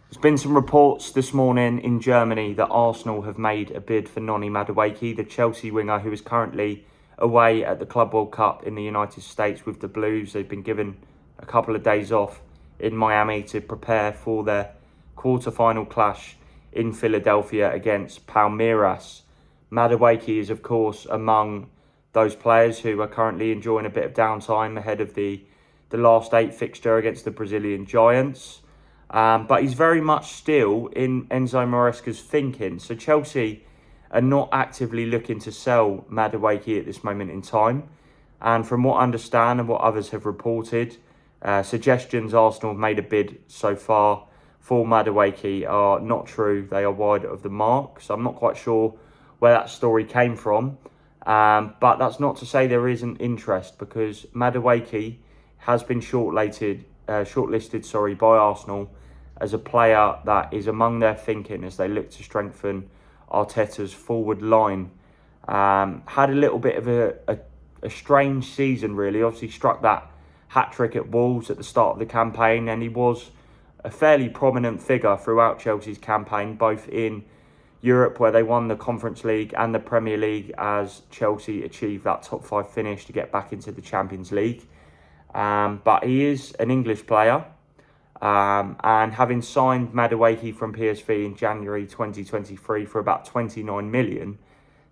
There's been some reports this morning in Germany that Arsenal have made a bid for Noni Madueke, the Chelsea winger who is currently away at the Club World Cup in the United States with the Blues. They've been given a couple of days off in Miami to prepare for their quarter-final clash in Philadelphia against Palmeiras. Madueke is, of course, among those players who are currently enjoying a bit of downtime ahead of the last 8 fixture against the Brazilian Giants. But he's very much still in Enzo Maresca's thinking. So Chelsea are not actively looking to sell Madueke at this moment in time. And from what I understand and what others have reported, suggestions Arsenal have made a bid so far for Madueke are not true. They are wide of the mark. So I'm not quite sure where that story came from. But that's not to say there isn't interest, because Madueke has been shortlisted by Arsenal as a player that is among their thinking as they look to strengthen Arteta's forward line. Had a little bit of a strange season, really. Obviously struck that hat-trick at Wolves at the start of the campaign, and he was a fairly prominent figure throughout Chelsea's campaign, both in Europe, where they won the Conference League, and the Premier League, as Chelsea achieved that top 5 finish to get back into the Champions League. But he is an English player, and having signed Madueke from PSV in January 2023 for about 29 million,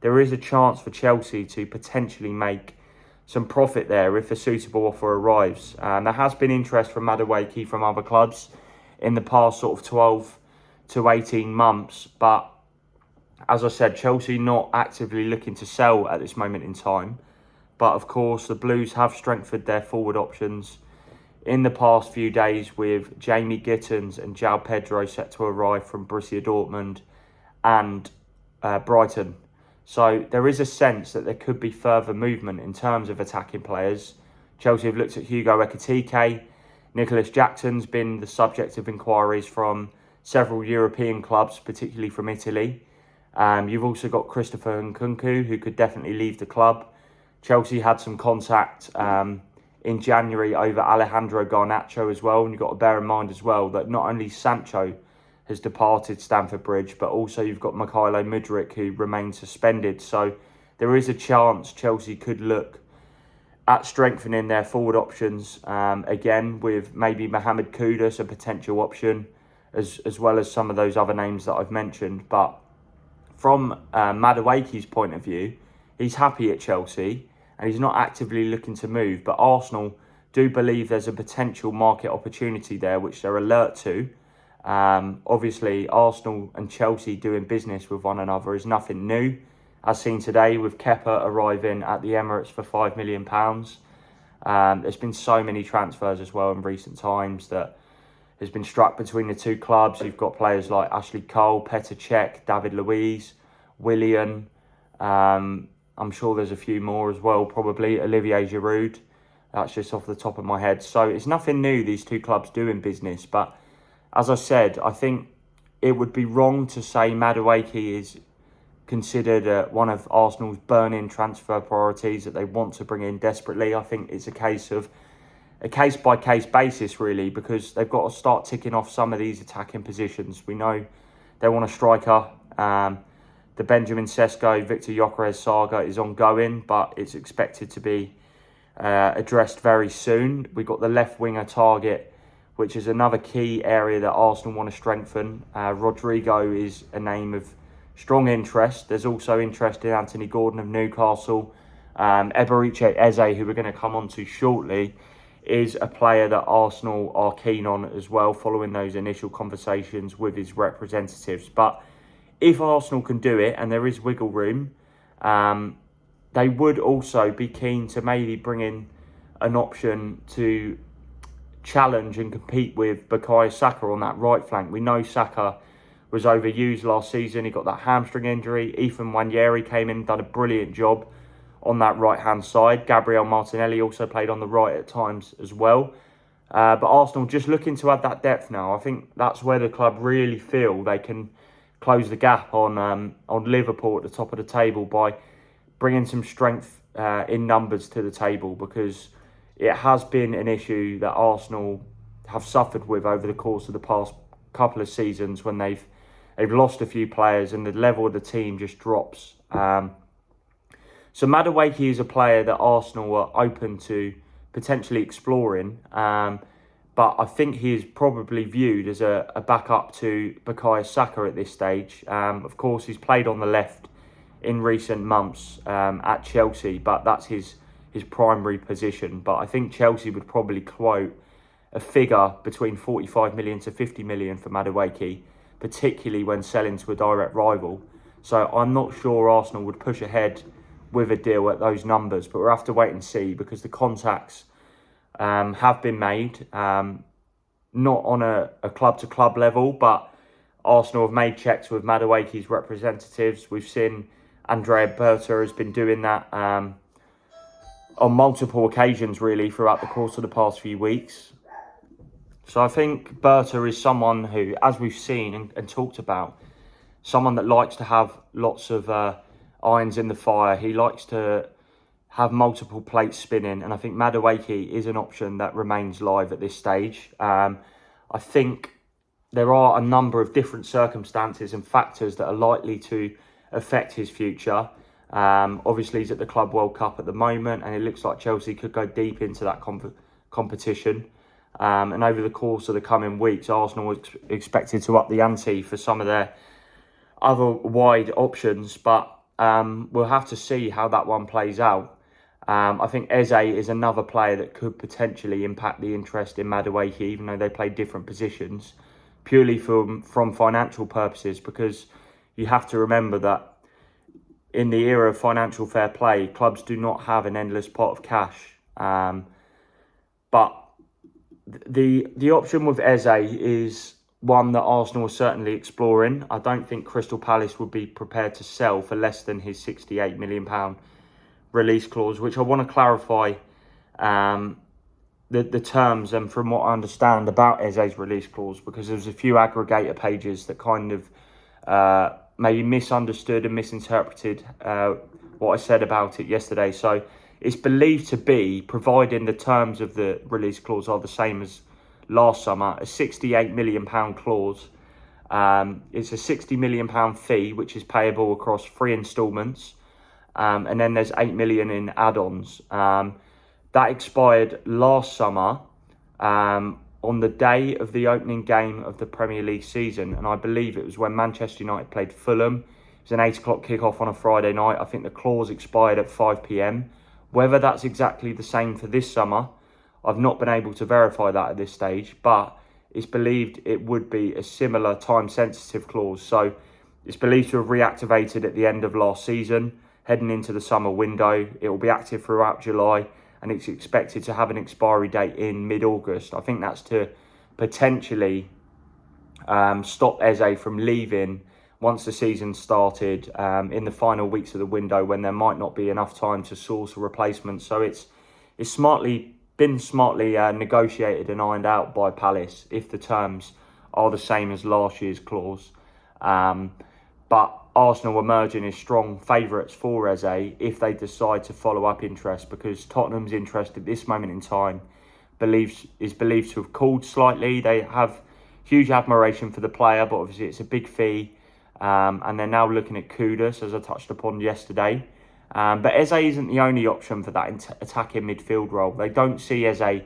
there is a chance for Chelsea to potentially make some profit there if a suitable offer arrives. There has been interest from Madueke from other clubs in the past sort of 12 to 18 months, but as I said, Chelsea not actively looking to sell at this moment in time. But of course, the Blues have strengthened their forward options in the past few days, with Jamie Gittins and João Pedro set to arrive from Borussia Dortmund and Brighton. So there is a sense that there could be further movement in terms of attacking players. Chelsea have looked at Hugo Ekitike. Nicholas Jackson's been the subject of inquiries from several European clubs, particularly from Italy. You've also got Christopher Nkunku, who could definitely leave the club. Chelsea had some contact in January over Alejandro Garnacho as well. And you've got to bear in mind as well that not only Sancho has departed Stamford Bridge, but also you've got Noni Madueke, who remains suspended. So there is a chance Chelsea could look at strengthening their forward options again, with maybe Mohamed Kudus a potential option, as well as some of those other names that I've mentioned. But from Madueke's point of view, he's happy at Chelsea and he's not actively looking to move. But Arsenal do believe there's a potential market opportunity there, which they're alert to. Obviously, Arsenal and Chelsea doing business with one another is nothing new, as seen today with Kepa arriving at the Emirates for £5 million. There's been so many transfers as well in recent times that has been struck between the two clubs. You've got players like Ashley Cole, Petr Cech, David Luiz, Willian. I'm sure there's a few more as well, probably Olivier Giroud. That's just off the top of my head. So it's nothing new, these two clubs doing business. But as I said, I think it would be wrong to say Madueke is considered one of Arsenal's burning transfer priorities that they want to bring in desperately. I think it's a case-by-case basis, really, because they've got to start ticking off some of these attacking positions. We know they want a striker. The Benjamin Sesko, Victor Gyökeres saga is ongoing, but it's expected to be addressed very soon. We've got the left winger target, which is another key area that Arsenal want to strengthen. Rodrygo is a name of strong interest. There's also interest in Anthony Gordon of Newcastle. Eberechi Eze, who we're going to come on to shortly, is a player that Arsenal are keen on as well, following those initial conversations with his representatives. But if Arsenal can do it, and there is wiggle room, they would also be keen to maybe bring in an option to challenge and compete with Bukayo Saka on that right flank. We know Saka was overused last season. He got that hamstring injury. Ethan Nwaneri came in and done a brilliant job on that right-hand side. Gabriel Martinelli also played on the right at times as well. But Arsenal just looking to add that depth now. I think that's where the club really feel they can close the gap on Liverpool at the top of the table by bringing some strength in numbers to the table, because it has been an issue that Arsenal have suffered with over the course of the past couple of seasons when they've lost a few players and the level of the team just drops. So Madueke is a player that Arsenal are open to potentially exploring. But I think he is probably viewed as a backup to Bukayo Saka at this stage. Of course, he's played on the left in recent months at Chelsea, but that's his primary position. But I think Chelsea would probably quote a figure between 45 million to 50 million for Madueke, particularly when selling to a direct rival. So I'm not sure Arsenal would push ahead with a deal at those numbers, but we'll have to wait and see because the contacts have been made, not on a club-to-club level, but Arsenal have made checks with Madueke's representatives. We've seen Andrea Berta has been doing that on multiple occasions, really, throughout the course of the past few weeks. So I think Berta is someone who, as we've seen and talked about, someone that likes to have lots of irons in the fire. He likes to have multiple plates spinning, and I think Madueke is an option that remains live at this stage. I think there are a number of different circumstances and factors that are likely to affect his future. Obviously, he's at the Club World Cup at the moment, and it looks like Chelsea could go deep into that competition. And over the course of the coming weeks, Arsenal is expected to up the ante for some of their other wide options, but we'll have to see how that one plays out. I think Eze is another player that could potentially impact the interest in Madueke, even though they play different positions, purely from financial purposes, because you have to remember that in the era of financial fair play, clubs do not have an endless pot of cash. But the option with Eze is one that Arsenal are certainly exploring. I don't think Crystal Palace would be prepared to sell for less than his £68 million release clause, which I want to clarify the terms and from what I understand about Eze's release clause, because there's a few aggregator pages that kind of maybe misunderstood and misinterpreted what I said about it yesterday. So it's believed to be, providing the terms of the release clause are the same as last summer, a £68 million clause. It's a £60 million fee, which is payable across 3 instalments. And then there's 8 million in add-ons. That expired last summer on the day of the opening game of the Premier League season. And I believe it was when Manchester United played Fulham. It was an 8 o'clock kickoff on a Friday night. I think the clause expired at 5 p.m. Whether that's exactly the same for this summer, I've not been able to verify that at this stage, but it's believed it would be a similar time-sensitive clause. So it's believed to have reactivated at the end of last season, heading into the summer window. It will be active throughout July, and it's expected to have an expiry date in mid-August. I think that's to potentially stop Eze from leaving once the season started in the final weeks of the window, when there might not be enough time to source a replacement. So it's been smartly negotiated and ironed out by Palace if the terms are the same as last year's clause. But Arsenal emerging as strong favourites for Eze if they decide to follow up interest, because Tottenham's interest at this moment in time is believed to have cooled slightly. They have huge admiration for the player, but obviously it's a big fee. And they're now looking at Kudus, as I touched upon yesterday. But Eze isn't the only option for that attacking midfield role. They don't see Eze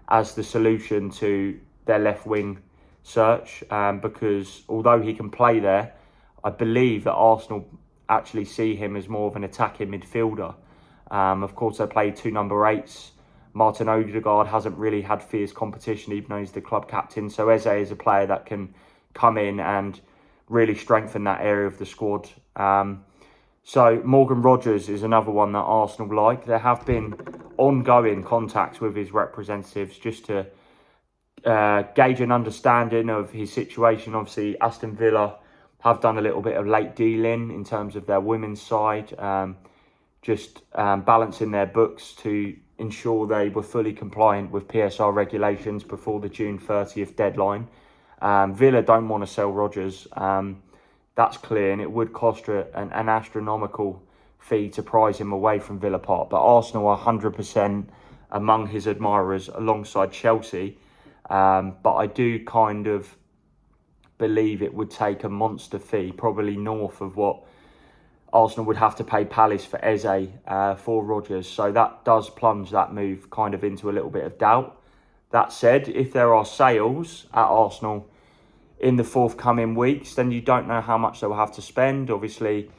as the solution to their left wing search, because although he can play there, I believe that Arsenal actually see him as more of an attacking midfielder. Of course, they play 2 number 8s. Martin Odegaard hasn't really had fierce competition, even though he's the club captain. So Eze is a player that can come in and really strengthen that area of the squad. So Morgan Rogers is another one that Arsenal like. There have been ongoing contacts with his representatives just to gauge an understanding of his situation. Obviously, Aston Villa have done a little bit of late dealing in terms of their women's side, balancing their books to ensure they were fully compliant with PSR regulations before the June 30th deadline. Villa don't want to sell Rodgers. That's clear, and it would cost an astronomical fee to prize him away from Villa Park. But Arsenal are 100% among his admirers alongside Chelsea. But I do kind of believe it would take a monster fee, probably north of what Arsenal would have to pay Palace for Eze for Rodgers. So that does plunge that move kind of into a little bit of doubt. That said, if there are sales at Arsenal in the forthcoming weeks, then you don't know how much they'll have to spend. Obviously,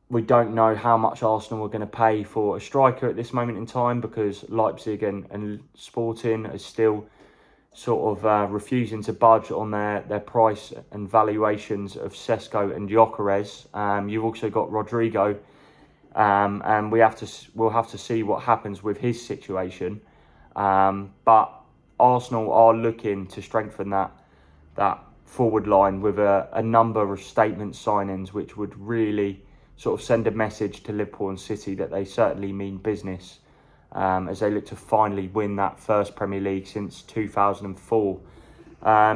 we don't know how much Arsenal are going to pay for a striker at this moment in time, because Leipzig and Sporting are still sort of refusing to budge on their price and valuations of Sesko and Gyökeres. You've also got Rodrygo, and we'll have to see what happens with his situation. But Arsenal are looking to strengthen that forward line with a number of statement signings, which would really sort of send a message to Liverpool and City that they certainly mean business, as they look to finally win that first Premier League since 2004.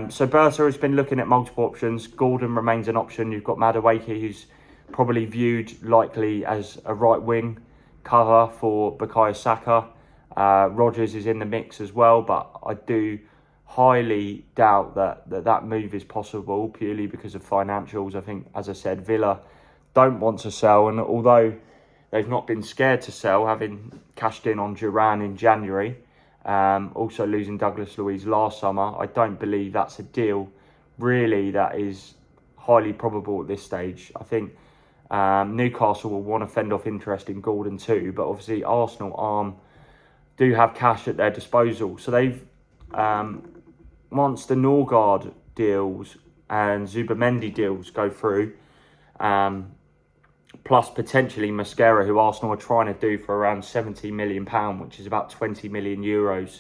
So Berta has been looking at multiple options. Gordon remains an option. You've got Madueke, who's probably viewed likely as a right wing cover for Bukayo Saka. Rodgers is in the mix as well, but I do highly doubt that move is possible, purely because of financials. I think, as I said, Villa don't want to sell, and although they've not been scared to sell, having cashed in on Duran in January, also losing Douglas Luiz last summer, I don't believe that's a deal really that is highly probable at this stage. I think Newcastle will want to fend off interest in Gordon too, but obviously Arsenal do have cash at their disposal. So they've, once the Norgard deals and Zubamendi deals go through, plus potentially Mosquera, who Arsenal are trying to do for around £70 million, which is about 20 million euros.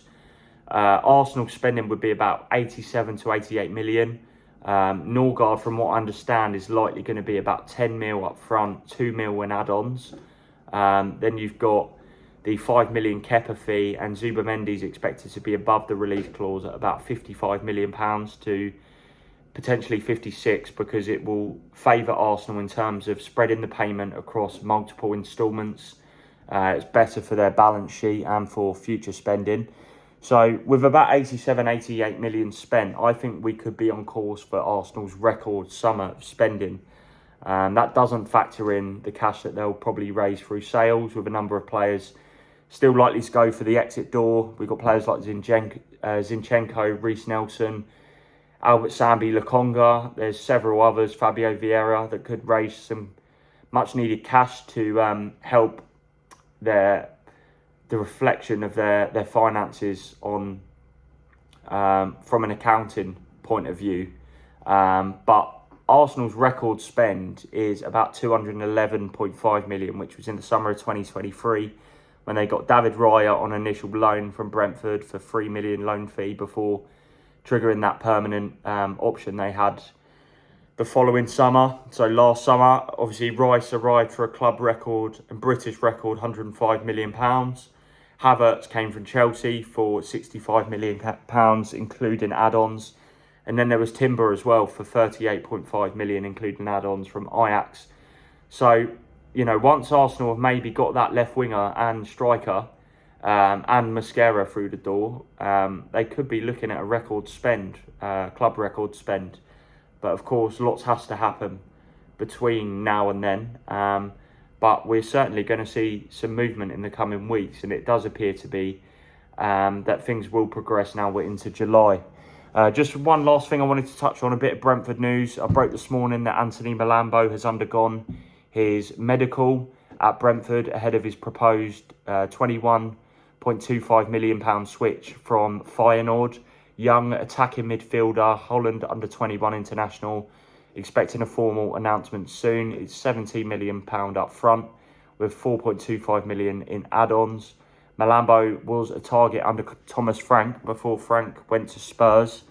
Arsenal spending would be about 87 to 88 million. Norgard, from what I understand, is likely going to be about 10 mil up front, 2 mil in add-ons. Then you've got the 5 million Kepa fee, and Zubamendi is expected to be above the release clause at about £55 million to potentially 56, because it will favour Arsenal in terms of spreading the payment across multiple instalments. It's better for their balance sheet and for future spending. So with about 87, 88 million spent, I think we could be on course for Arsenal's record summer spending. That doesn't factor in the cash that they'll probably raise through sales, with a number of players still likely to go for the exit door. We've got players like Zinchenko, Reece Nelson, Albert Sambi, Lokonga. There's several others, Fabio Vieira, that could raise some much needed cash to help the reflection of their finances on from an accounting point of view. But Arsenal's record spend is about 211.5 million, which was in the summer of 2023, when they got David Raya on initial loan from Brentford for 3 million loan fee before triggering that permanent option they had the following summer. So last summer, obviously, Rice arrived for a club record and British record £105 million. Havertz came from Chelsea for £65 million, including add-ons. And then there was Timber as well for 38.5 million, including add-ons from Ajax. So, you know, once Arsenal have maybe got that left winger and striker and Mosquera through the door, they could be looking at a record spend, club record spend. But of course, lots has to happen between now and then. But we're certainly going to see some movement in the coming weeks, and it does appear to be that things will progress now we're into July. Just one last thing I wanted to touch on, a bit of Brentford news. I broke this morning that Antoni Milambo has undergone his medical at Brentford ahead of his proposed £21.25 million switch from Feyenoord. Young attacking midfielder, Holland under-21 international, expecting a formal announcement soon. It's £17 million up front with £4.25 million in add-ons. Milambo was a target under Thomas Frank before Frank went to Spurs.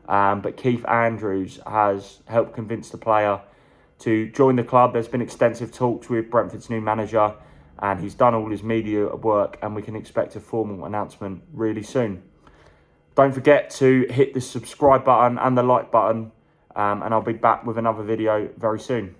But Keith Andrews has helped convince the player to join the club. There's been extensive talks with Brentford's new manager, and he's done all his media work, and we can expect a formal announcement really soon. Don't forget to hit the subscribe button and the like button, and I'll be back with another video very soon.